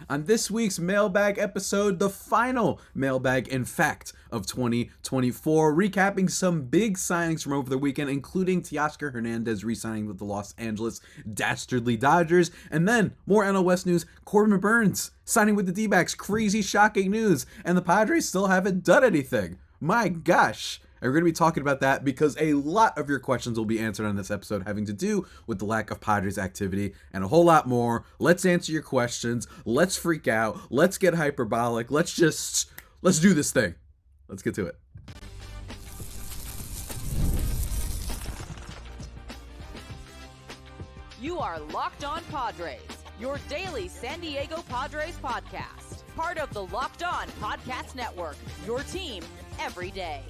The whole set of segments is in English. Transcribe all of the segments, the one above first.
on this week's mailbag episode, the final mailbag, in fact, of 2024, recapping some big signings from over the weekend, including Teoscar Hernandez re-signing with the Los Angeles Dastardly Dodgers, and then more NL West news, Corbin Burnes signing with the Dbacks, crazy shocking news, and the Padres still haven't done anything. My gosh. And we're going to be talking about that because a lot of your questions will be answered on this episode having to do with the lack of Padres activity and a whole lot more. Let's answer your questions. Let's freak out. Let's get hyperbolic. Let's do this thing. Let's get to it. You are Locked On Padres, your daily San Diego Padres podcast. Part of the Locked On Podcast Network, your team every day.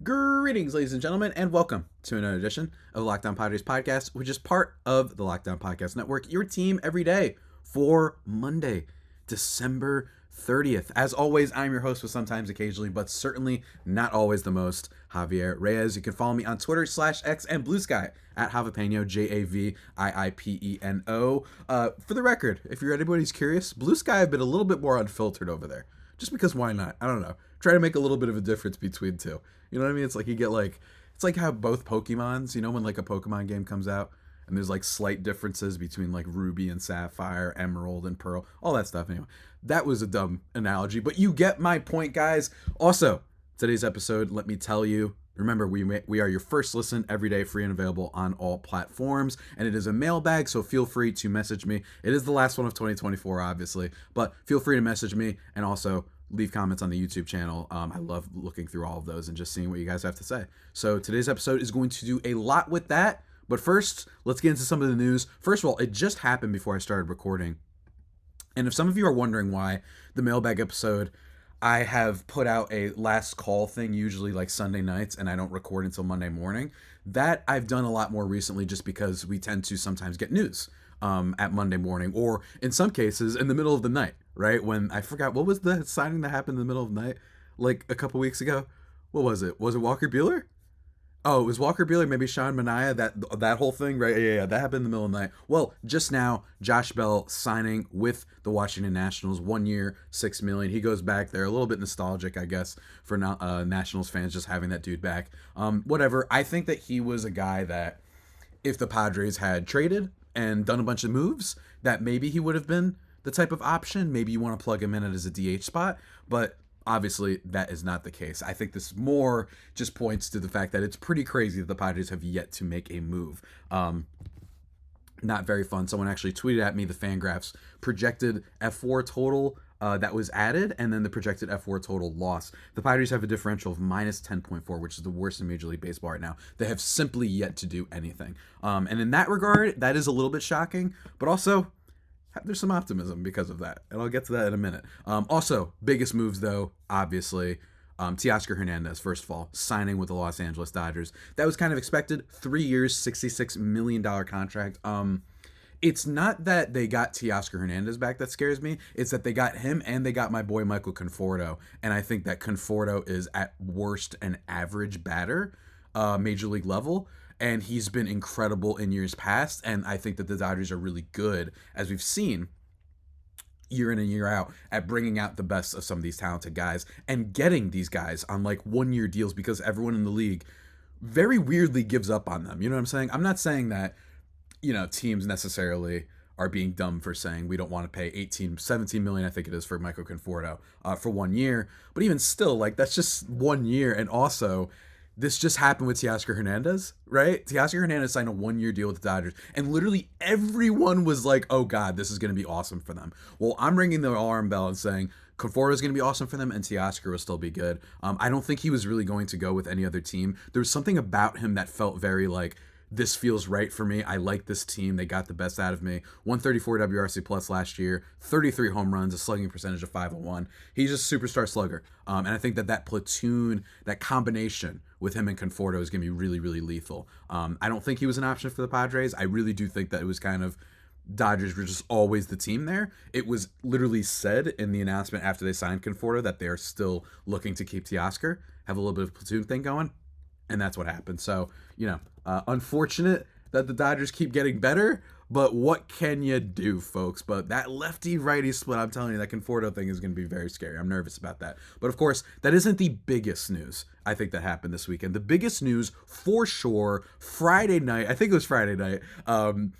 Greetings, ladies and gentlemen, and welcome to another edition of the Locked On Padres podcast, which is part of the Locked On Podcast Network, your team every day for Monday, December 30th. As always, I'm your host with sometimes, occasionally, but certainly not always the most, Javier Reyes. You can follow me on Twitter /X and Blue Sky at Javipeno, JAVIIPENO. For the record, if you're anybody's curious, Blue Sky have been a little bit more unfiltered over there. Just because why not? I don't know. Try to make a little bit of a difference between two. You know what I mean? It's like you get it's like how both Pokemons, when like a Pokemon game comes out and there's like slight differences between like Ruby and Sapphire, Emerald and Pearl, all that stuff. Anyway, that was a dumb analogy, but you get my point, guys. Also, today's episode, let me tell you, remember, we are your first listen every day, free and available on all platforms, and it is a mailbag, so feel free to message me. It is the last one of 2024, obviously, but feel free to message me and also leave comments on the YouTube channel. I love looking through all of those and just seeing what you guys have to say. So today's episode is going to do a lot with that, but first, let's get into some of the news. First of all, it just happened before I started recording, and if some of you are wondering why the mailbag episode, I have put out a last call thing, usually like Sunday nights, and I don't record until Monday morning. That I've done a lot more recently just because we tend to sometimes get news at Monday morning, or in some cases in the middle of the night, right? When I forgot, what was the signing that happened in the middle of the night, like a couple weeks ago? What was it? Was it Walker Buehler? Oh, it was Walker Buehler, maybe Sean Manaea, that whole thing, right? Yeah, that happened in the middle of the night. Well, just now, Josh Bell signing with the Washington Nationals, 1 year, $6 million. He goes back there, a little bit nostalgic, I guess, for Nationals fans just having that dude back. Whatever. I think that he was a guy that if the Padres had traded and done a bunch of moves, that maybe he would have been the type of option. Maybe you want to plug him in as a DH spot, but obviously, that is not the case. I think this more just points to the fact that it's pretty crazy that the Padres have yet to make a move. Not very fun. Someone actually tweeted at me the FanGraphs projected F4 total that was added, and then the projected F4 total loss. The Padres have a differential of minus 10.4, which is the worst in Major League Baseball right now. They have simply yet to do anything. And in that regard, that is a little bit shocking, but also there's some optimism because of that, and I'll get to that in a minute. Also, biggest moves, though, obviously, Teoscar Hernandez, first of all, signing with the Los Angeles Dodgers. That was kind of expected. 3 years, $66 million contract. It's not that they got Teoscar Hernandez back that scares me. It's that they got him and they got my boy Michael Conforto, and I think that Conforto is at worst an average batter, Major League level. And he's been incredible in years past, and I think that the Dodgers are really good, as we've seen year in and year out, at bringing out the best of some of these talented guys and getting these guys on like 1 year deals because everyone in the league very weirdly gives up on them. You know what I'm saying? I'm not saying that, teams necessarily are being dumb for saying we don't want to pay 17 million, I think it is, for Michael Conforto for 1 year. But even still, like, that's just 1 year. And also, this just happened with Teoscar Hernandez, right? Teoscar Hernandez signed a 1 year deal with the Dodgers, and literally everyone was like, oh God, this is going to be awesome for them. Well, I'm ringing the alarm bell and saying Conforto is going to be awesome for them, and Teoscar will still be good. I don't think he was really going to go with any other team. There was something about him that felt very like, this feels right for me. I like this team. They got the best out of me. 134 WRC plus last year, 33 home runs, a slugging percentage of 501. He's just a superstar slugger. And I think that platoon, that combination with him and Conforto is going to be really, really lethal. I don't think he was an option for the Padres. I really do think that it was kind of Dodgers were just always the team there. It was literally said in the announcement after they signed Conforto that they're still looking to keep Teoscar, have a little bit of platoon thing going. And that's what happened. So, unfortunate that the Dodgers keep getting better, But what can you do, folks? But that lefty-righty split, I'm telling you, that Conforto thing is going to be very scary. I'm nervous about that. But of course, that isn't the biggest news, I think, that happened this weekend. The biggest news, for sure, Friday night, I think it was Friday night, I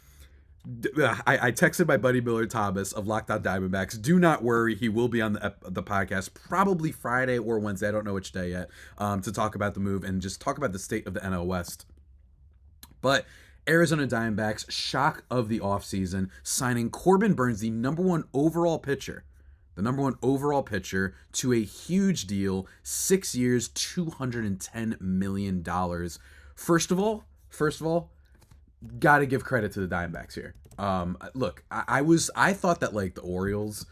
texted my buddy Miller Thomas of Locked On Diamondbacks. Do not worry, he will be on the podcast probably Friday or Wednesday. I don't know which day yet, to talk about the move and just talk about the state of the NL West. But Arizona Diamondbacks, shock of the offseason, signing Corbin Burnes, the number one overall pitcher, to a huge deal, 6 years, $210 million. First of all, got to give credit to the Diamondbacks here. Look, I thought that like the Orioles,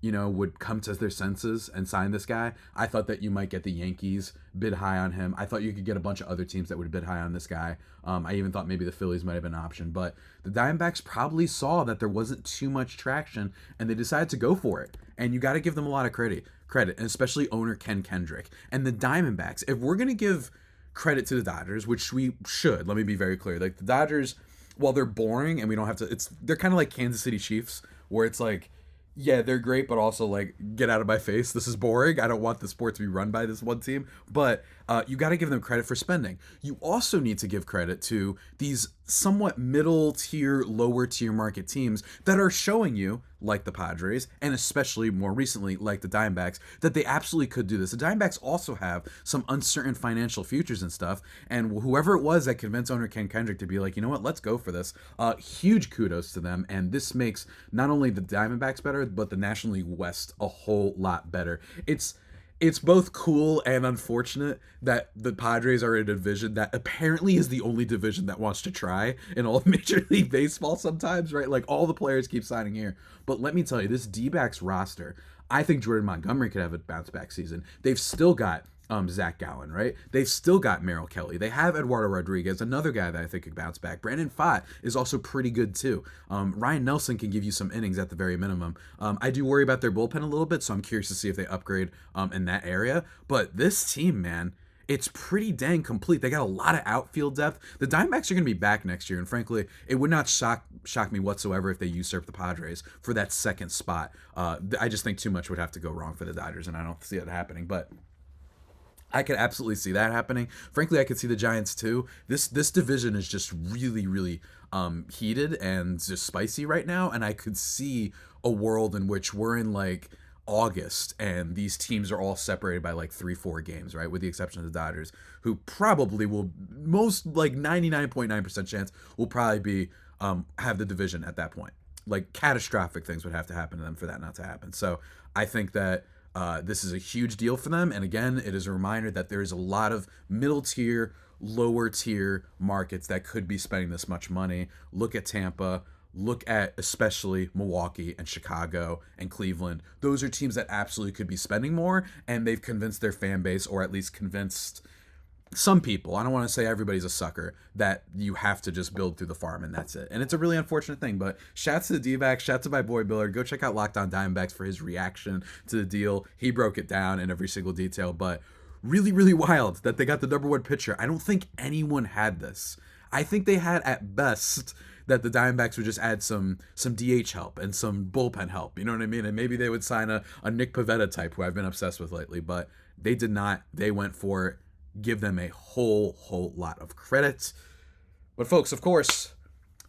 would come to their senses and sign this guy. I thought that you might get the Yankees bid high on him. I thought you could get a bunch of other teams that would bid high on this guy. I even thought maybe the Phillies might have been an option, but the Diamondbacks probably saw that there wasn't too much traction and they decided to go for it. And you got to give them a lot of credit, and especially owner Ken Kendrick. And the Diamondbacks, if we're going to give credit to the Dodgers, which we should, let me be very clear. Like the Dodgers, while they're boring and we don't have to, they're kind of like Kansas City Chiefs, where it's like, yeah, they're great, but also like, get out of my face. This is boring. I don't want the sport to be run by this one team. But you got to give them credit for spending. You also need to give credit to these somewhat middle tier, lower tier market teams that are showing you, like the Padres, and especially more recently, like the Diamondbacks, that they absolutely could do this. The Diamondbacks also have some uncertain financial futures and stuff, and whoever it was that convinced owner Ken Kendrick to be like, you know what, let's go for this, huge kudos to them, and this makes not only the Diamondbacks better, but the National League West a whole lot better. It's both cool and unfortunate that the Padres are in a division that apparently is the only division that wants to try in all of Major League Baseball sometimes, right? Like all the players keep signing here. But let me tell you, this D-backs roster, I think Jordan Montgomery could have a bounce back season. They've still got Zach Gallen, right? They've still got Merrill Kelly. They have Eduardo Rodriguez, another guy that I think could bounce back. Brandon Pfaadt is also pretty good too. Ryan Nelson can give you some innings at the very minimum. I do worry about their bullpen a little bit, so I'm curious to see if they upgrade in that area. But this team, man, it's pretty dang complete. They got a lot of outfield depth. The Diamondbacks are going to be back next year, and frankly, it would not shock me whatsoever if they usurp the Padres for that second spot. I just think too much would have to go wrong for the Dodgers, and I don't see it happening. But I could absolutely see that happening. Frankly, I could see the Giants too. This division is just really, really heated and just spicy right now, and I could see a world in which we're in like August and these teams are all separated by like 3-4 games, right? With the exception of the Dodgers, who probably will, most like 99.9% chance will probably be have the division at that point. Like catastrophic things would have to happen to them for that not to happen. So I think that this is a huge deal for them. And again, it is a reminder that there is a lot of middle tier, lower tier markets that could be spending this much money. Look at Tampa. Look at especially Milwaukee and Chicago and Cleveland. Those are teams that absolutely could be spending more, and they've convinced their fan base, or at least convinced some people, I don't want to say everybody's a sucker, that you have to just build through the farm and that's it. And it's a really unfortunate thing, but shouts to the D-backs, shouts to my boy Miller. Go check out Locked On Diamondbacks for his reaction to the deal. He broke it down in every single detail, but really, really wild that they got the number one pitcher. I don't think anyone had this. I think they had at best that the Diamondbacks would just add some DH help and some bullpen help, you know what I mean? And maybe they would sign a Nick Pivetta type, who I've been obsessed with lately, but they did not. They went for it. Give them a whole lot of credit. But folks, of course,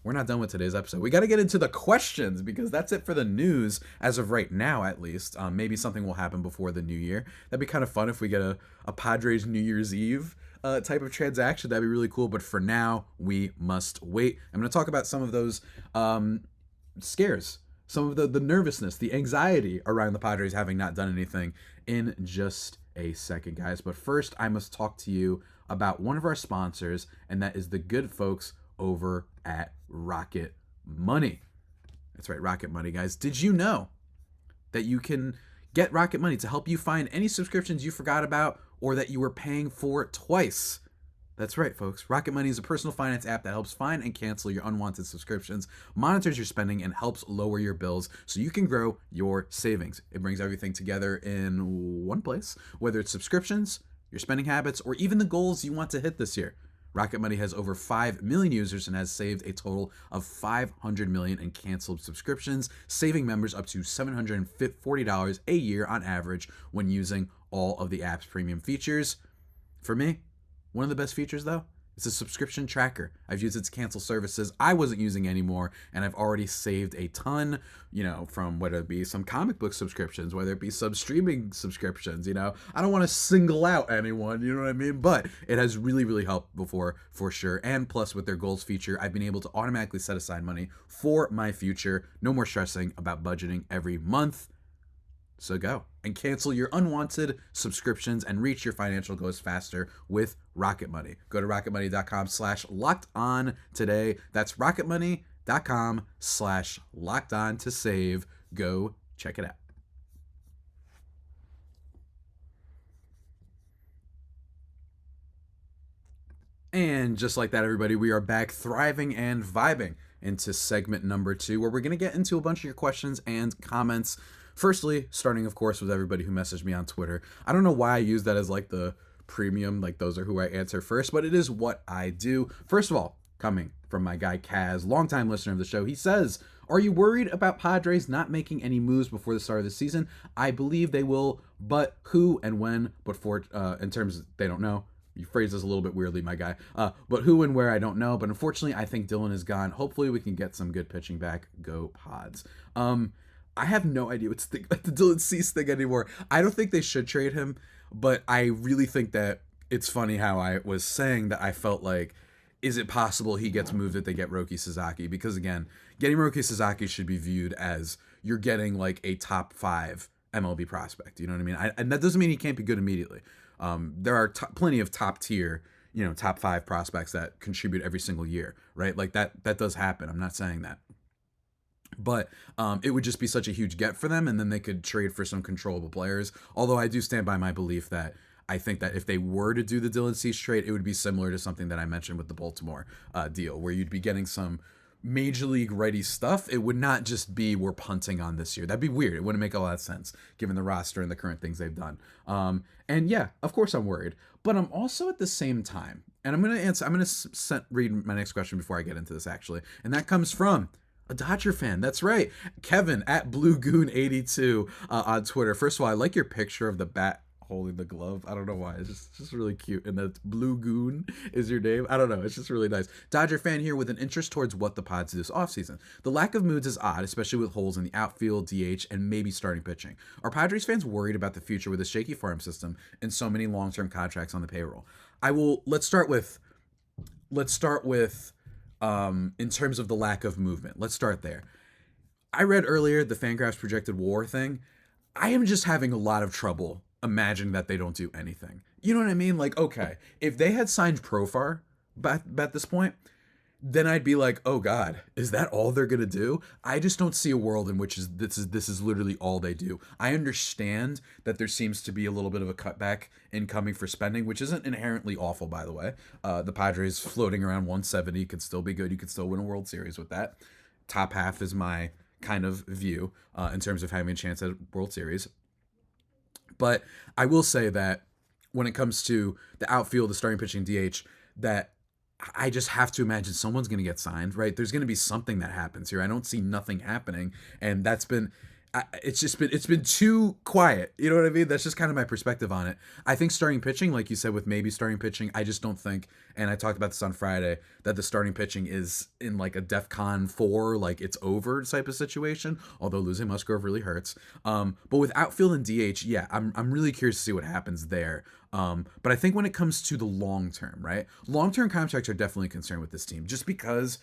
we're not done with today's episode. We got to get into the questions, because that's it for the news as of right now, at least. Maybe something will happen before the new year. That'd be kind of fun if we get a Padres New Year's Eve type of transaction. That'd be really cool. But for now, we must wait. I'm going to talk about some of those scares, some of the nervousness, the anxiety around the Padres having not done anything in just a second, guys. But first, I must talk to you about one of our sponsors, and that is the good folks over at Rocket Money. That's right, Rocket Money, guys. Did you know that you can get Rocket Money to help you find any subscriptions you forgot about or that you were paying for twice? That's right, folks. Rocket Money is a personal finance app that helps find and cancel your unwanted subscriptions, monitors your spending, and helps lower your bills so you can grow your savings. It brings everything together in one place, whether it's subscriptions, your spending habits, or even the goals you want to hit this year. Rocket Money has over 5 million users and has saved a total of $500 million in canceled subscriptions, saving members up to $740 a year on average when using all of the app's premium features. For me, one of the best features, though, is a subscription tracker. I've used its cancel services I wasn't using anymore, and I've already saved a ton, from whether it be some comic book subscriptions, whether it be some streaming subscriptions, I don't want to single out anyone, you know what I mean? But it has really, really helped before, for sure. And plus, with their goals feature, I've been able to automatically set aside money for my future. No more stressing about budgeting every month. So go and cancel your unwanted subscriptions and reach your financial goals faster with Rocket Money. Go to rocketmoney.com/lockedon today. That's rocketmoney.com/lockedon to save. Go check it out. And just like that, everybody, we are back thriving and vibing into segment number 2, where we're going to get into a bunch of your questions and comments. Firstly, starting, of course, with everybody who messaged me on Twitter. I don't know why I use that as like the premium, like those are who I answer first, but it is what I do. First of all, coming from my guy Kaz, longtime listener of the show, he says, are you worried about Padres not making any moves before the start of the season? I believe they will, but who and when, but for in terms they don't know. You phrase this a little bit weirdly, my guy. But who and where, I don't know. But unfortunately, I think Dylan is gone. Hopefully, we can get some good pitching back. Go Pods. I have no idea what to think about the Dylan Cease thing anymore. I don't think they should trade him, but I really think that it's funny how I was saying that I felt like, is it possible he gets moved if they get Roki Sasaki? Because again, getting Roki Sasaki should be viewed as you're getting like a top 5 MLB prospect. You know what I mean? And that doesn't mean he can't be good immediately. There are plenty of top tier, top 5 prospects that contribute every single year, right? Like that does happen. I'm not saying that. But it would just be such a huge get for them, and then they could trade for some controllable players. Although I do stand by my belief that I think that if they were to do the Dylan Cease trade, it would be similar to something that I mentioned with the Baltimore deal, where you'd be getting some major league ready stuff. It would not just be we're punting on this year. That'd be weird. It wouldn't make a lot of sense given the roster and the current things they've done. And yeah, of course I'm worried, but I'm also at the same time, and I'm going to read my next question before I get into this actually. And that comes from a Dodger fan. That's right. Kevin at BlueGoon82 on Twitter. First of all, I like your picture of the bat holding the glove. I don't know why. It's just really cute. And that's Blue Goon is your name. I don't know. It's just really nice. Dodger fan here with an interest towards what the Pods do this offseason. The lack of moods is odd, especially with holes in the outfield, DH, and maybe starting pitching. Are Padres fans worried about the future with a shaky farm system and so many long-term contracts on the payroll? Let's start with in terms of the lack of movement. Let's start there. I read earlier the FanGraphs projected WAR thing. I am just having a lot of trouble imagining that they don't do anything. You know what I mean? Like, okay, if they had signed Profar at this point, then I'd be like, oh God, is that all they're gonna do? I just don't see a world in which this is literally all they do. I understand that there seems to be a little bit of a cutback incoming for spending, which isn't inherently awful, by the way. The Padres floating around 170 could still be good. You could still win a World Series with that. Top half is my kind of view in terms of having a chance at a World Series. But I will say that when it comes to the outfield, the starting pitching, DH, that I just have to imagine someone's going to get signed, right? There's going to be something that happens here. I don't see nothing happening, and it's been too quiet. You know what I mean? That's just kind of my perspective on it. I think starting pitching, like you said, with maybe starting pitching, I just don't think, and I talked about this on Friday, that the starting pitching is in like a DEFCON 4, like it's over type of situation, although losing Musgrove really hurts. But with outfield and DH, yeah, I'm really curious to see what happens there. But I think when it comes to the long term, right? Long-term contracts are definitely a concern with this team, just because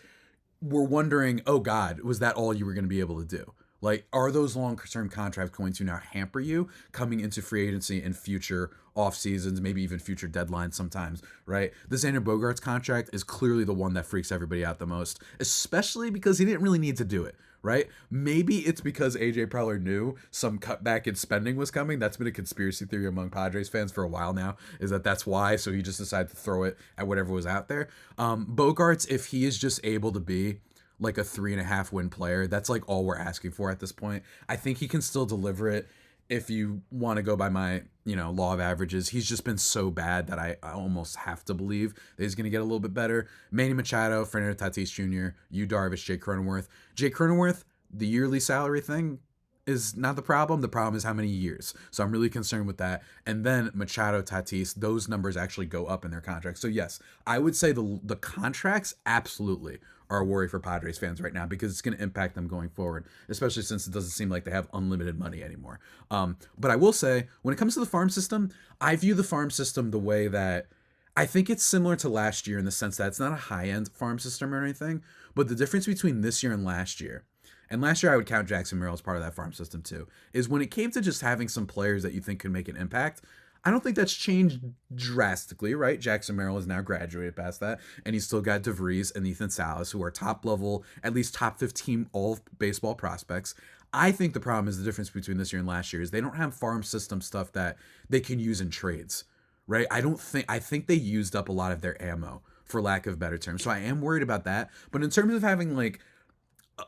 we're wondering, oh God, was that all you were going to be able to do? Like, are those long-term contracts going to now hamper you coming into free agency and future off seasons, maybe even future deadlines sometimes, right? The Xander Bogaerts contract is clearly the one that freaks everybody out the most, especially because he didn't really need to do it, right? Maybe it's because AJ Preller knew some cutback in spending was coming. That's been a conspiracy theory among Padres fans for a while now, is that that's why, so he just decided to throw it at whatever was out there. Bogaerts, if he is just able to be like a 3.5 win player, that's like all we're asking for at this point. I think he can still deliver it if you want to go by my, law of averages, he's just been so bad that I almost have to believe that he's going to get a little bit better. Manny Machado, Fernando Tatis Jr., Yu Darvish, Jake Cronenworth. Jake Cronenworth, the yearly salary thing is not the problem. The problem is how many years. So I'm really concerned with that. And then Machado, Tatis, those numbers actually go up in their contracts. So yes, I would say the contracts absolutely are a worry for Padres fans right now because it's going to impact them going forward, especially since it doesn't seem like they have unlimited money anymore. But I will say, when it comes to the farm system, I view the farm system the way that I think it's similar to last year in the sense that it's not a high-end farm system or anything, but the difference between this year and last year I would count Jackson Merrill as part of that farm system too, is when it came to just having some players that you think could make an impact, I don't think that's changed drastically, right? Jackson Merrill has now graduated past that, and he's still got DeVries and Ethan Salas, who are top level, at least top 15 all baseball prospects. I think the problem is the difference between this year and last year is they don't have farm system stuff that they can use in trades, right? I think they used up a lot of their ammo, for lack of better terms. So I am worried about that. But in terms of having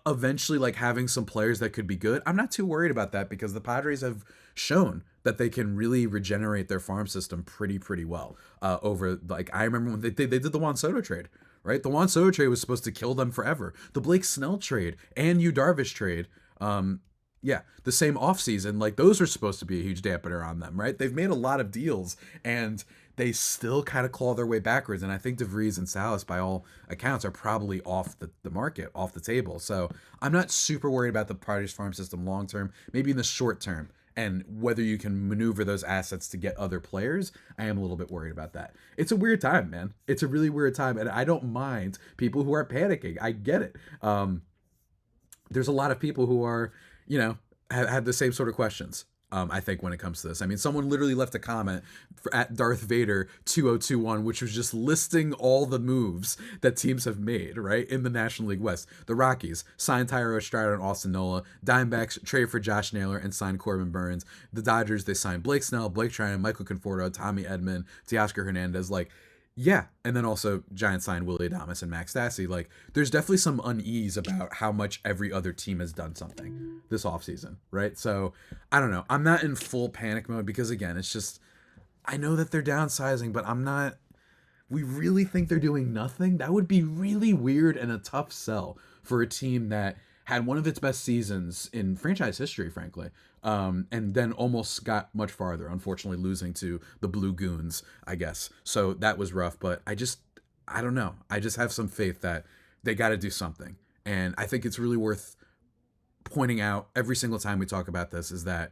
eventually having some players that could be good, I'm not too worried about that because the Padres have shown that they can really regenerate their farm system pretty well over I remember when they did the Juan Soto trade, right? The Juan Soto trade was supposed to kill them forever. The Blake Snell trade and Yu Darvish trade, the same offseason, those were supposed to be a huge dampener on them, right? They've made a lot of deals and they still kind of claw their way backwards. And I think DeVries and Salas, by all accounts, are probably off the market, off the table. So I'm not super worried about the Padres farm system long term, maybe in the short term. And whether you can maneuver those assets to get other players, I am a little bit worried about that. It's a weird time, man. It's a really weird time. And I don't mind people who are panicking. I get it. There's a lot of people who are, have had the same sort of questions. I think when it comes to this, I mean, someone literally left a comment at Darth Vader 2021, which was just listing all the moves that teams have made, right, in the National League West. The Rockies signed Tyro Estrada and Austin Nola. Diamondbacks trade for Josh Naylor and signed Corbin Burnes. The Dodgers, they signed Blake Snell, Blake Trinan, Michael Conforto, Tommy Edman, Teoscar Hernandez. Yeah, and then also Giants signed Willie Adames and Max Stassi. There's definitely some unease about how much every other team has done something this offseason, right? So, I don't know. I'm not in full panic mode because, again, it's just, I know that they're downsizing, but I'm not, we really think they're doing nothing? That would be really weird and a tough sell for a team that had one of its best seasons in franchise history, frankly, and then almost got much farther, unfortunately losing to the Blue Goons, I guess. So that was rough, but I don't know. I just have some faith that they got to do something. And I think it's really worth pointing out every single time we talk about this is that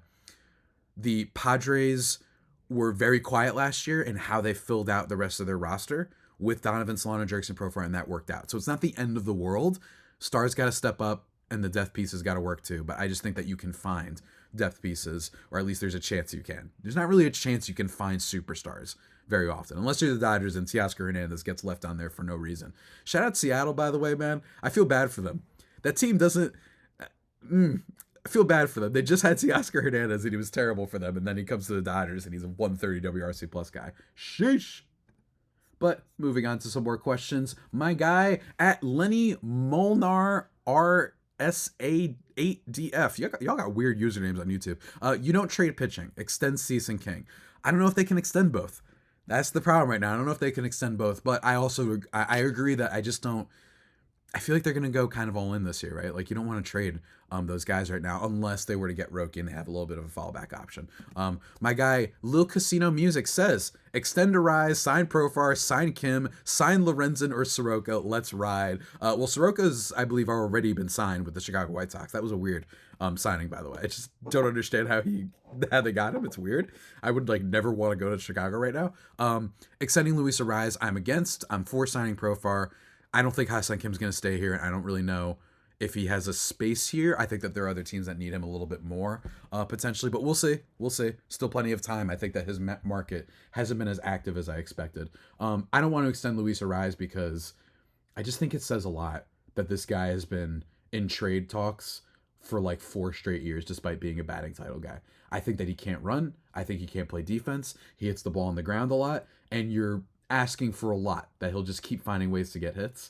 the Padres were very quiet last year in how they filled out the rest of their roster with Donovan Solano, Jurickson Profar, and that worked out. So it's not the end of the world. Stars got to step up, and the depth pieces got to work too. But I just think that you can find depth pieces, or at least there's a chance you can. There's not really a chance you can find superstars very often, unless you're the Dodgers and Teoscar Hernandez gets left on there for no reason. Shout out Seattle, by the way, man. I feel bad for them. That team doesn't... I feel bad for them. They just had Teoscar Hernandez, and he was terrible for them, and then he comes to the Dodgers, and he's a 130 WRC plus guy. Sheesh. But moving on to some more questions. My guy at Lenny Molnar RSA8DF. Y'all got weird usernames on YouTube. You don't trade pitching. Extend Cease and King. I don't know if they can extend both. That's the problem right now. I don't know if they can extend both. But I also I agree that I just don't. I feel like they're going to go kind of all in this year, right? You don't want to trade those guys right now unless they were to get Roki and they have a little bit of a fallback option. My guy, Lil Casino Music says, extend a rise, sign Profar, sign Kim, sign Lorenzen or Soroka, let's ride. Well, Soroka's, I believe, already been signed with the Chicago White Sox. That was a weird signing, by the way. I just don't understand how they got him. It's weird. I would never want to go to Chicago right now. Extending Luis Arraez, I'm against. I'm for signing Profar. I don't think Ha-Seong Kim's going to stay here, and I don't really know if he has a space here. I think that there are other teams that need him a little bit more, potentially, but we'll see. We'll see. Still plenty of time. I think that his market hasn't been as active as I expected. I don't want to extend Luis Arraez because I just think it says a lot that this guy has been in trade talks for 4 straight years, despite being a batting title guy. I think that he can't run. I think he can't play defense. He hits the ball on the ground a lot, and you're asking for a lot that he'll just keep finding ways to get hits.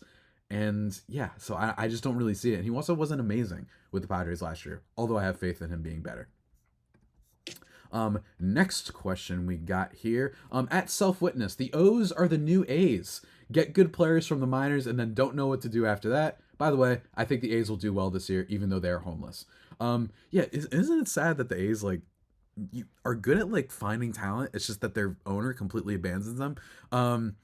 And yeah, so I just don't really see it. And he also wasn't amazing with the Padres last year, although I have faith in him being better. Next question we got here. At Self-Witness, the O's are the new A's. Get good players from the minors and then don't know what to do after that. By the way, I think the A's will do well this year, even though they're homeless. Yeah, isn't it sad that the A's you are good at finding talent? It's just that their owner completely abandons them. And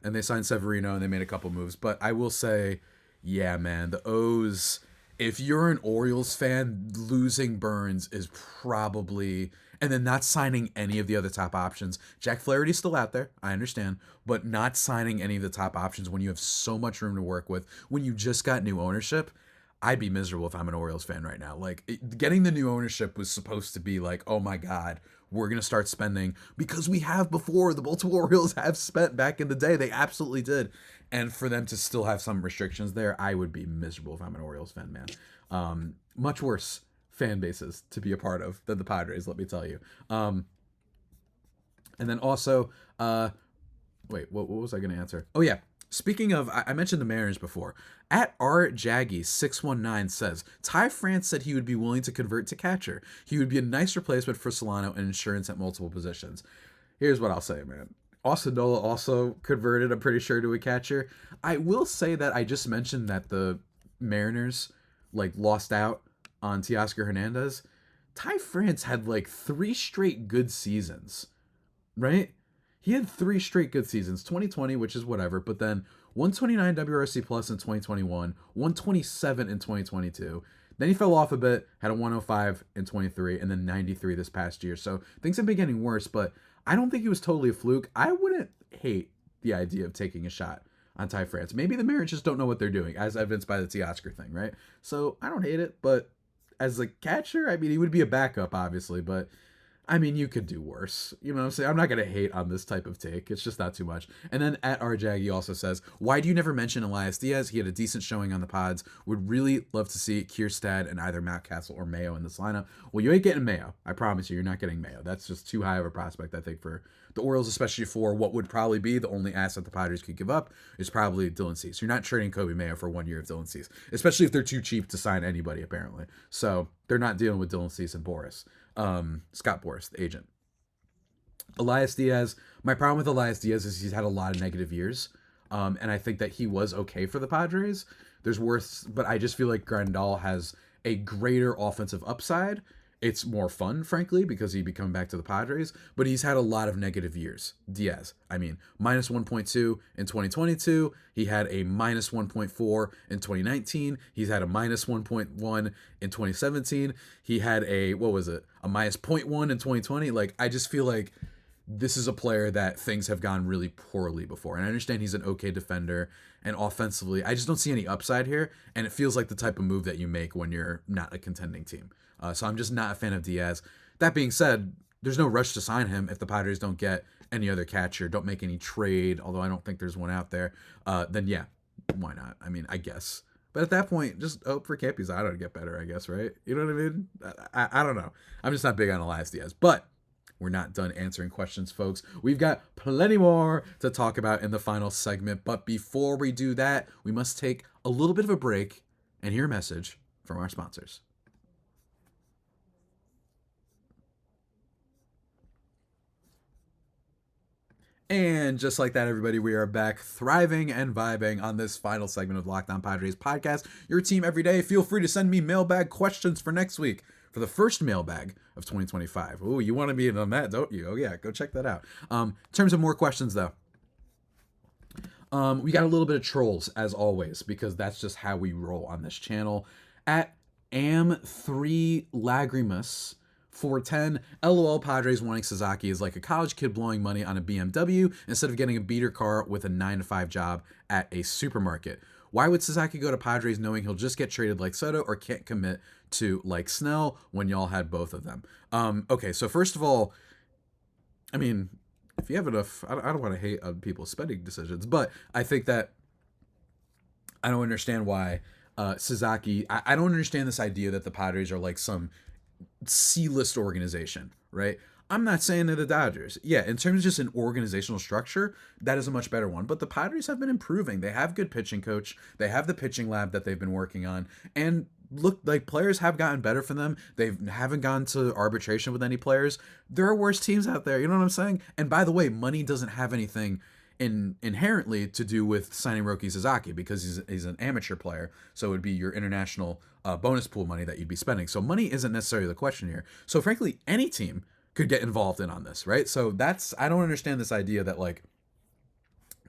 they signed Severino and they made a couple moves. But I will say, yeah, man, the O's, if you're an Orioles fan, losing Burnes is probably, and then not signing any of the other top options. Jack Flaherty's still out there, I understand, but not signing any of the top options when you have so much room to work with, when you just got new ownership, I'd be miserable if I'm an Orioles fan right now. Getting the new ownership was supposed to be oh my God, we're going to start spending, because we have before. The Baltimore Orioles have spent back in the day. They absolutely did. And for them to still have some restrictions there, I would be miserable if I'm an Orioles fan, man. Much worse fan bases to be a part of than the Padres, let me tell you. And then also, wait, what was I going to answer? Oh, yeah. Speaking of, I mentioned the Mariners before. At rjaggy619 says, Ty France said he would be willing to convert to catcher. He would be a nice replacement for Solano and insurance at multiple positions. Here's what I'll say, man. Austin Nola also converted, I'm pretty sure, to a catcher. I will say that I just mentioned that the Mariners lost out on Teoscar Hernandez. Ty France had 3 straight good seasons, right? He had 3 straight good seasons, 2020, which is whatever, but then 129 WRC plus in 2021, 127 in 2022. Then he fell off a bit, had a 105 in 23, and then 93 this past year. So things have been getting worse, but I don't think he was totally a fluke. I wouldn't hate the idea of taking a shot on Ty France. Maybe the Mariners just don't know what they're doing, as evidenced by the Teoscar thing, right? So I don't hate it, but as a catcher, I mean, he would be a backup, obviously, but I mean, you could do worse. You know what I'm saying? I'm not going to hate on this type of take. It's just not too much. And then at RJaggy also says, why do you never mention Elias Diaz? He had a decent showing on the pods. Would really love to see Kierstad and either Mountcastle or Mayo in this lineup. Well, you ain't getting Mayo. I promise you're not getting Mayo. That's just too high of a prospect, I think, for the Orioles, especially for what would probably be the only asset the Padres could give up is probably Dylan Cease. You're not trading Kobe Mayo for 1 year of Dylan Cease, especially if they're too cheap to sign anybody, apparently. So they're not dealing with Dylan Cease and Boris. Scott Boris, the agent. Elias Diaz, my problem with Elias Diaz is he's had a lot of negative years. And I think that he was okay for the Padres. There's worse, but I just feel like Grandal has a greater offensive upside. It's more fun, frankly, because he'd be coming back to the Padres, but he's had a lot of negative years. Diaz, I mean, minus 1.2 in 2022. He had a minus 1.4 in 2019. He's had a minus 1.1 in 2017. He had a minus 0.1 in 2020. I just feel like this is a player that things have gone really poorly before. And I understand he's an okay defender, and offensively, I just don't see any upside here. And it feels like the type of move that you make when you're not a contending team. So I'm just not a fan of Diaz. That being said, there's no rush to sign him if the Padres don't get any other catcher, don't make any trade, although I don't think there's one out there. Then yeah, why not? I mean, I guess. But at that point, just hope for Campuzano to get better, I guess, right? You know what I mean? I don't know. I'm just not big on Elias Diaz. But we're not done answering questions, folks. We've got plenty more to talk about in the final segment. But before we do that, we must take a little bit of a break and hear a message from our sponsors. And just like that, everybody, we are back thriving and vibing on this final segment of Locked On Padres podcast. Your team every day. Feel free to send me mailbag questions for next week for the first mailbag of 2025. Oh, you want to be in on that, don't you? Oh, yeah, go check that out. In terms of more questions, though, we got a little bit of trolls, as always, because that's just how we roll on this channel. At am3lagrimus 410, LOL, Padres wanting Sasaki is like a college kid blowing money on a BMW instead of getting a beater car with a 9-to-5 job at a supermarket. Why would Sasaki go to Padres knowing he'll just get traded like Soto or can't commit to like Snell when y'all had both of them? Okay, so first of all, I mean, if you have enough, I don't want to hate on people's spending decisions, but I think that I don't understand why Sasaki, I don't understand this idea that the Padres are like some C-list organization, right? I'm not saying they're the Dodgers. Yeah, in terms of just an organizational structure, that is a much better one. But the Padres have been improving. They have good pitching coach. They have the pitching lab that they've been working on. And look, like, players have gotten better for them. They haven't gone to arbitration with any players. There are worse teams out there. You know what I'm saying? And by the way, money doesn't have anything inherently to do with signing Roki Sasaki because he's an amateur player. So it would be your international bonus pool money that you'd be spending. So money isn't necessarily the question here. So frankly, any team could get involved in on this, right? So I don't understand this idea that, like,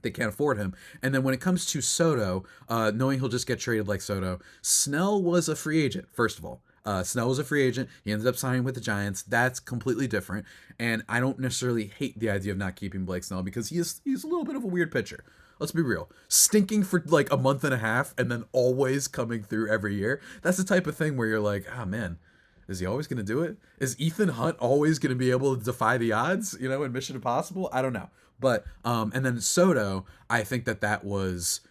they can't afford him. And then when it comes to Soto, knowing he'll just get traded like Soto, Snell was a free agent, first of all. Snell was a free agent. He ended up signing with the Giants. That's completely different. And I don't necessarily hate the idea of not keeping Blake Snell because he's a little bit of a weird pitcher. Let's be real. Stinking for like a month and a half and then always coming through every year. That's the type of thing where you're like, oh man, is he always going to do it? Is Ethan Hunt always going to be able to defy the odds, in Mission Impossible? I don't know. But, and then Soto, I think that was,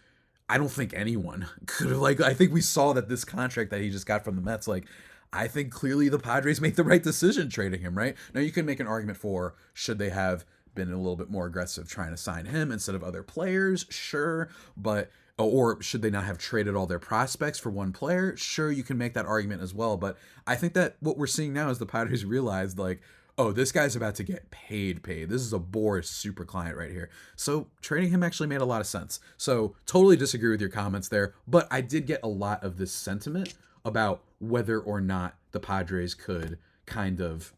I don't think anyone could have, I think we saw that this contract that he just got from the Mets, I think clearly the Padres made the right decision trading him, right? Now you can make an argument for, should they have been a little bit more aggressive trying to sign him instead of other players? Sure. But, or should they not have traded all their prospects for one player? Sure, you can make that argument as well. But I think that what we're seeing now is the Padres realized, oh, this guy's about to get paid. This is a Boris super client right here. So trading him actually made a lot of sense. So totally disagree with your comments there, but I did get a lot of this sentiment about whether or not the Padres could kind of,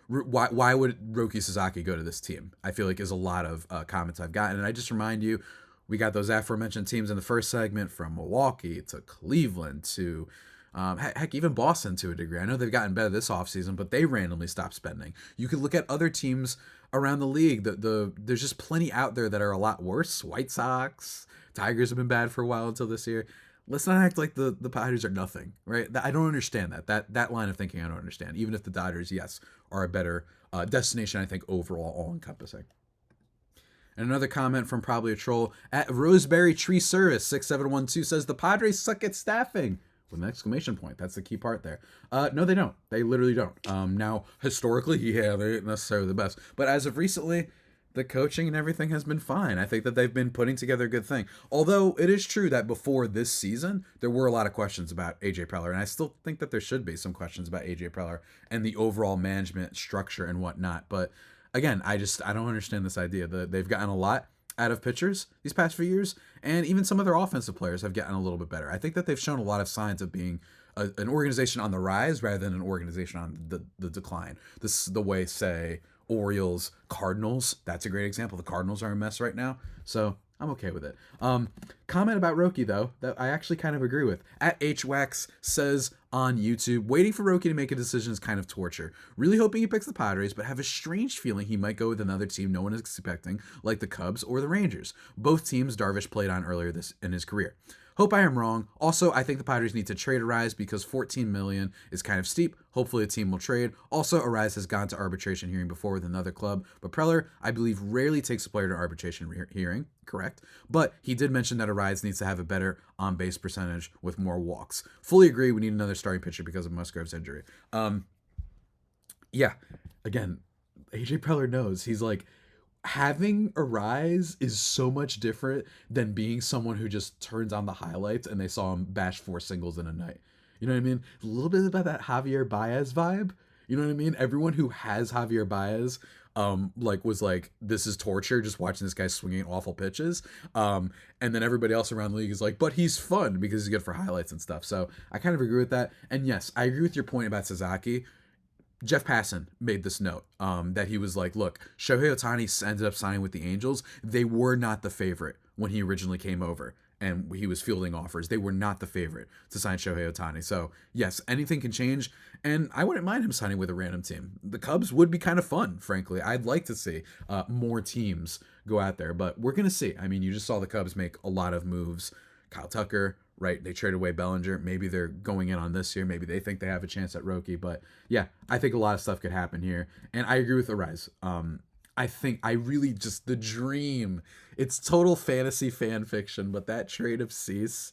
why would Roki Sasaki go to this team? I feel like is a lot of comments I've gotten. And I just remind you, we got those aforementioned teams in the first segment, from Milwaukee to Cleveland to heck, even Boston to a degree. I know they've gotten better this offseason, but they randomly stopped spending. You could look at other teams around the league. There's just plenty out there that are a lot worse. White Sox, Tigers have been bad for a while until this year. Let's not act like the Padres are nothing, right? I don't understand that line of thinking. I don't understand. Even if the Dodgers, yes, are a better destination, I think overall, all encompassing. And another comment from probably a troll at Roseberry Tree Service 6712 says the Padres suck at staffing. With an exclamation point. That's the key part there. No, they don't. They literally don't. Now, historically, yeah, they ain't necessarily the best. But as of recently, the coaching and everything has been fine. I think that they've been putting together a good thing. Although it is true that before this season, there were a lot of questions about AJ Preller. And I still think that there should be some questions about AJ Preller and the overall management structure and whatnot. But again, I don't understand this idea that they've gotten a lot out of pitchers these past few years, and even some of their offensive players have gotten a little bit better. I think that they've shown a lot of signs of being an organization on the rise rather than an organization on the decline. This is the way, say, Orioles, Cardinals, that's a great example. The Cardinals are a mess right now, so I'm okay with it. Comment about Roki, though, that I actually kind of agree with. At HWax says on YouTube, waiting for Roki to make a decision is kind of torture. Really hoping he picks the Padres, but have a strange feeling he might go with another team no one is expecting, like the Cubs or the Rangers. Both teams Darvish played on earlier in his career. Hope I am wrong. Also, I think the Padres need to trade Arise because $14 million is kind of steep. Hopefully a team will trade. Also, Arise has gone to arbitration hearing before with another club, but Preller, I believe, rarely takes a player to arbitration hearing, correct? But he did mention that Arise needs to have a better on-base percentage with more walks. Fully agree, we need another starting pitcher because of Musgrove's injury. Yeah, again, AJ Preller knows. He's like, having Arise is so much different than being someone who just turns on the highlights and they saw him bash 4 singles in a night. You know what I mean? A little bit about that Javier Baez vibe. You know what I mean? Everyone who has Javier Baez, was like, this is torture just watching this guy swinging awful pitches. And then everybody else around the league is like, but he's fun because he's good for highlights and stuff. So I kind of agree with that. And yes, I agree with your point about Sasaki. Jeff Passan made this note that he was like, look, Shohei Ohtani ended up signing with the Angels. They were not the favorite when he originally came over and he was fielding offers. They were not the favorite to sign Shohei Ohtani. So, yes, anything can change, and I wouldn't mind him signing with a random team. The Cubs would be kind of fun, frankly. I'd like to see more teams go out there, but we're going to see. I mean, you just saw the Cubs make a lot of moves. Kyle Tucker, right? They traded away Bellinger. Maybe they're going in on this year. Maybe they think they have a chance at Roki. But yeah, I think a lot of stuff could happen here. And I agree with Arise. I think I really just the dream. It's total fantasy fan fiction, but that trade of Cease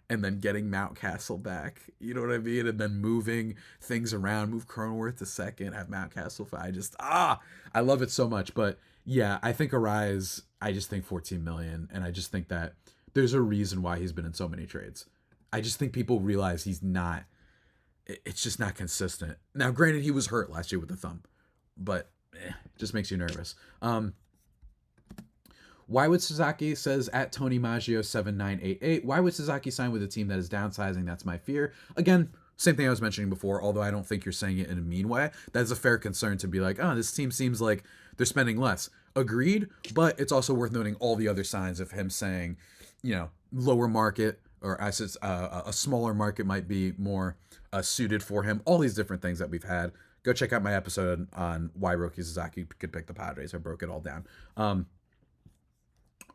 and then getting Mountcastle back, you know what I mean? And then moving things around, move Cronenworth to second, have Mountcastle. I love it so much. But yeah, I think I just think $14 million. And I just think that there's a reason why he's been in so many trades. I just think people realize he's not. It's just not consistent. Now, granted, he was hurt last year with the thumb, but it just makes you nervous. Why would Sasaki says at Tony Maggio 7988? Why would Sasaki sign with a team that is downsizing? That's my fear. Again, same thing I was mentioning before, although I don't think you're saying it in a mean way. That's a fair concern to be like, oh, this team seems like they're spending less. Agreed, but it's also worth noting all the other signs of him saying, lower market, or as a smaller market might be more suited for him. All these different things that we've had. Go check out my episode on why Roki Sasaki could pick the Padres. I broke it all down.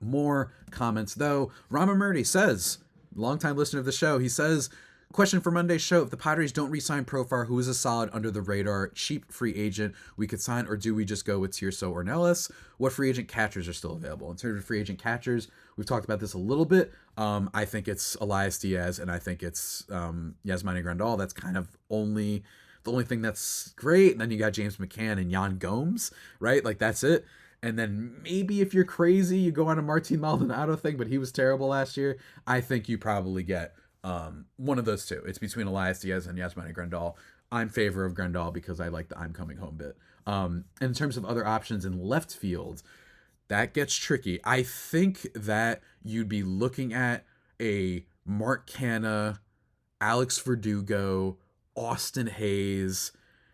More comments, though. Rama Murdy says, longtime listener of the show, he says, question for Monday's show, if the Padres don't re-sign Profar, who is a solid under-the-radar, cheap free agent we could sign, or do we just go with Tirso or Nellis? What free agent catchers are still available? In terms of free agent catchers, we've talked about this a little bit. I think it's Elias Diaz, and I think it's Yasmani Grandal. That's kind of the only thing that's great. And then you got James McCann and Yan Gomes, right? Like, that's it. And then maybe if you're crazy, you go on a Martin Maldonado thing, but he was terrible last year. I think you probably get one of those two. It's between Elias Diaz and Yasmani Grandal. I'm in favor of Grandal because I like the I'm coming home bit. In terms of other options in left field, that gets tricky. I think that you'd be looking at a Mark Canha, Alex Verdugo, Austin Hayes,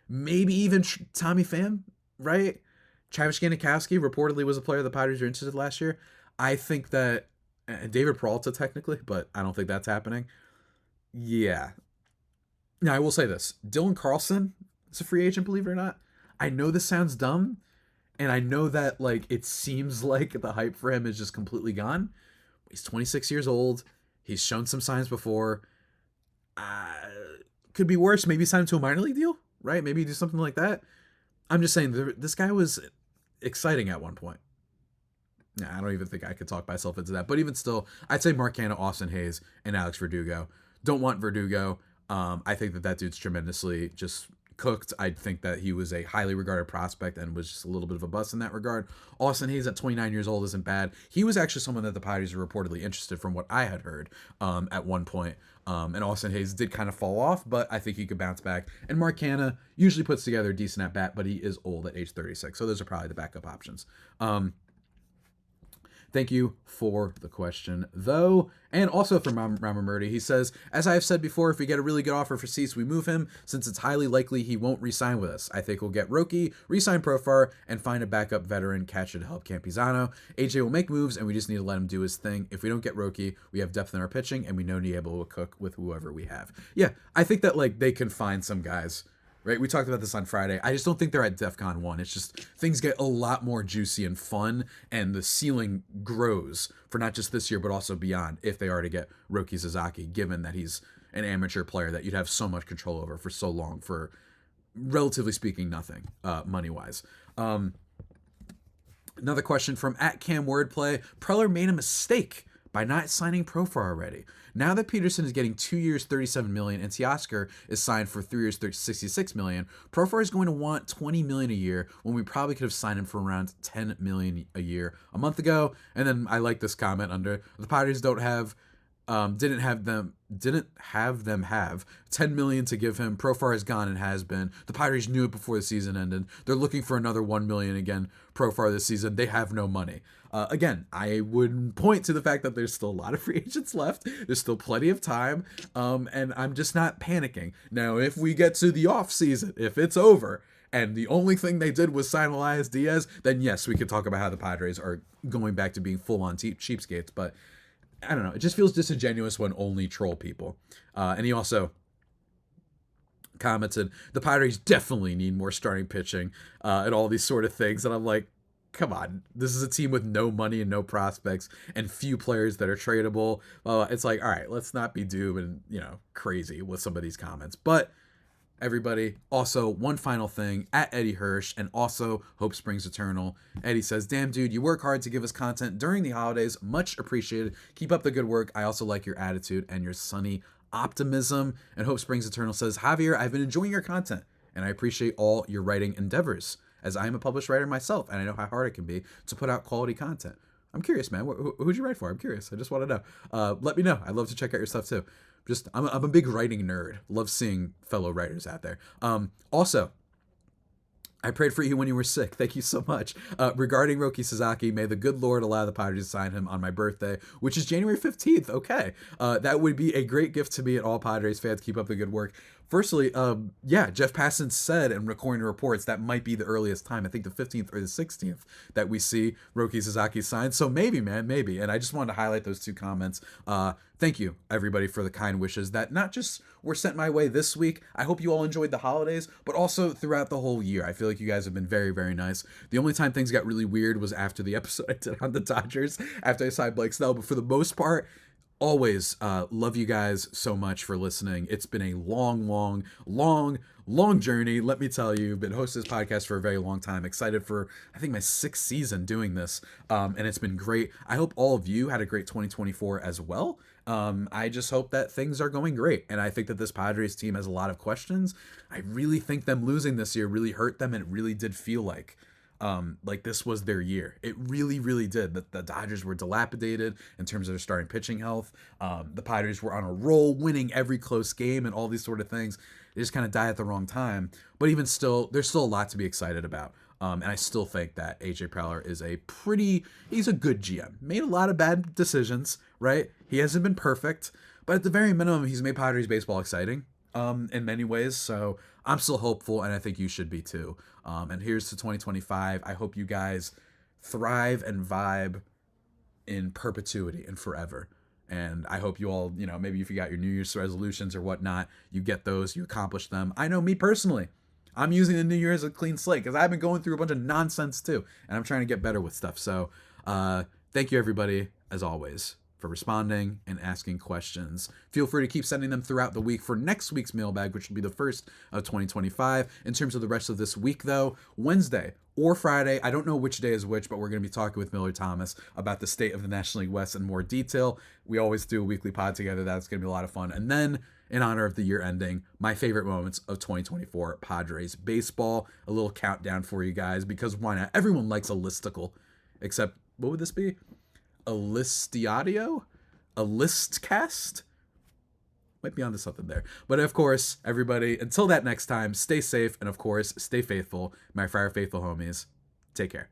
maybe even Tommy Pham, right? Travis Janikowski reportedly was a player the Padres were interested last year. I think that David Peralta technically, but I don't think that's happening. Yeah. Now I will say this: Dylan Carlson is a free agent, believe it or not. I know this sounds dumb, and I know that it seems like the hype for him is just completely gone. He's 26 years old. He's shown some signs before. Could be worse. Maybe sign him to a minor league deal, right? Maybe do something like that. I'm just saying, this guy was exciting at one point. Nah, I don't even think I could talk myself into that. But even still, I'd say Mark Canha, Austin Hayes, and Alex Verdugo. Don't want Verdugo. I think that dude's tremendously just cooked. I think that he was a highly regarded prospect and was just a little bit of a bust in that regard. Austin Hayes at 29 years old isn't bad. He was actually someone that the Padres were reportedly interested from what I had heard at one point. And Austin Hayes did kind of fall off, but I think he could bounce back. And Mark Canha usually puts together a decent at bat, but he is old at age 36. So those are probably the backup options. Thank you for the question, though. And also from Rama Murdy, he says, as I have said before, if we get a really good offer for Cease, we move him, since it's highly likely he won't re-sign with us. I think we'll get Roki, re-sign Profar, and find a backup veteran catcher to help Campizano. AJ will make moves, and we just need to let him do his thing. If we don't get Roki, we have depth in our pitching, and we know Niebla will cook with whoever we have. Yeah, I think that they can find some guys. Right, we talked about this on Friday. I just don't think they're at DEFCON 1. It's just things get a lot more juicy and fun, and the ceiling grows for not just this year, but also beyond if they are to get Roki Sasaki, given that he's an amateur player that you'd have so much control over for so long for, relatively speaking, nothing money-wise. Another question from @CamWordplay. Preller made a mistake by not signing Profar already. Now that Peterson is getting 2 years, $37 million, and Teoscar is signed for 3 years, $66 million, Profar is going to want $20 million a year when we probably could have signed him for around $10 million a year a month ago. And then I like this comment under: the Padres didn't have them have $10 million to give him. Profar is gone and has been. The Padres knew it before the season ended. They're looking for another $1 million again. Profar this season. They have no money. Again, I would point to the fact that there's still a lot of free agents left. There's still plenty of time, and I'm just not panicking. Now, if we get to the offseason, if it's over, and the only thing they did was sign Elias Diaz, then yes, we could talk about how the Padres are going back to being full-on cheapskates, but I don't know. It just feels disingenuous when only troll people. And he also commented, the Padres definitely need more starting pitching and all these sort of things. And I'm like, come on. This is a team with no money and no prospects and few players that are tradable. It's like, all right, let's not be doom and, crazy with some of these comments. But everybody, also, one final thing, @Eddie Hirsch, and also Hope Springs Eternal. Eddie says, damn, dude, you work hard to give us content during the holidays. Much appreciated. Keep up the good work. I also like your attitude and your sunny optimism. And Hope Springs Eternal says, Javier, I've been enjoying your content, and I appreciate all your writing endeavors, as I am a published writer myself, and I know how hard it can be to put out quality content. I'm curious, man. Who'd you write for? I'm curious. I just want to know. Let me know. I'd love to check out your stuff, too. I'm a big writing nerd. Love seeing fellow writers out there. Also, I prayed for you when you were sick. Thank you so much. Regarding Roki Sasaki, may the good Lord allow the Padres to sign him on my birthday, which is January 15th. Okay. That would be a great gift to me and all Padres fans. Keep up the good work. Firstly, Jeff Passan said in Recording Reports that might be the earliest time. I think the 15th or the 16th that we see Roki Sasaki signed. So maybe, man, maybe. And I just wanted to highlight those two comments. Thank you, everybody, for the kind wishes that not just were sent my way this week. I hope you all enjoyed the holidays, but also throughout the whole year. I feel like you guys have been very, very nice. The only time things got really weird was after the episode I did on the Dodgers, after I signed Blake Snell. But for the most part, always love you guys so much for listening. It's been a long journey. Let me tell you, been hosting this podcast for a very long time. Excited for, I think, my 6th season doing this. And it's been great. I hope all of you had a great 2024 as well. I just hope that things are going great. And I think that this Padres team has a lot of questions. I really think them losing this year really hurt them. And it really did feel like this was their year. It really, really did. The Dodgers were dilapidated in terms of their starting pitching health. The Padres were on a roll, winning every close game and all these sort of things. They just kind of died at the wrong time. But even still, there's still a lot to be excited about. And I still think that AJ Preller is he's a good GM. Made a lot of bad decisions, right? He hasn't been perfect, but at the very minimum, he's made Padres baseball exciting in many ways. So I'm still hopeful, and I think you should be too. And here's to 2025. I hope you guys thrive and vibe in perpetuity and forever. And I hope you all, maybe if you got your New Year's resolutions or whatnot, you get those, you accomplish them. I know me personally, I'm using the New Year as a clean slate because I've been going through a bunch of nonsense too, and I'm trying to get better with stuff. So thank you, everybody, as always, for responding and asking questions. Feel free to keep sending them throughout the week for next week's mailbag, which will be the first of 2025. In terms of the rest of this week, though, Wednesday or Friday, I don't know which day is which, but we're going to be talking with Miller Thomas about the state of the National League West in more detail. We always do a weekly pod together. That's going to be a lot of fun. And then, in honor of the year ending, my favorite moments of 2024 Padres baseball. A little countdown for you guys, because why not? Everyone likes a listicle, except, what would this be? A listiadio? A listcast? Might be onto something there. But of course, everybody, until that next time, stay safe, and of course, stay faithful. My Friar Faithful homies, take care.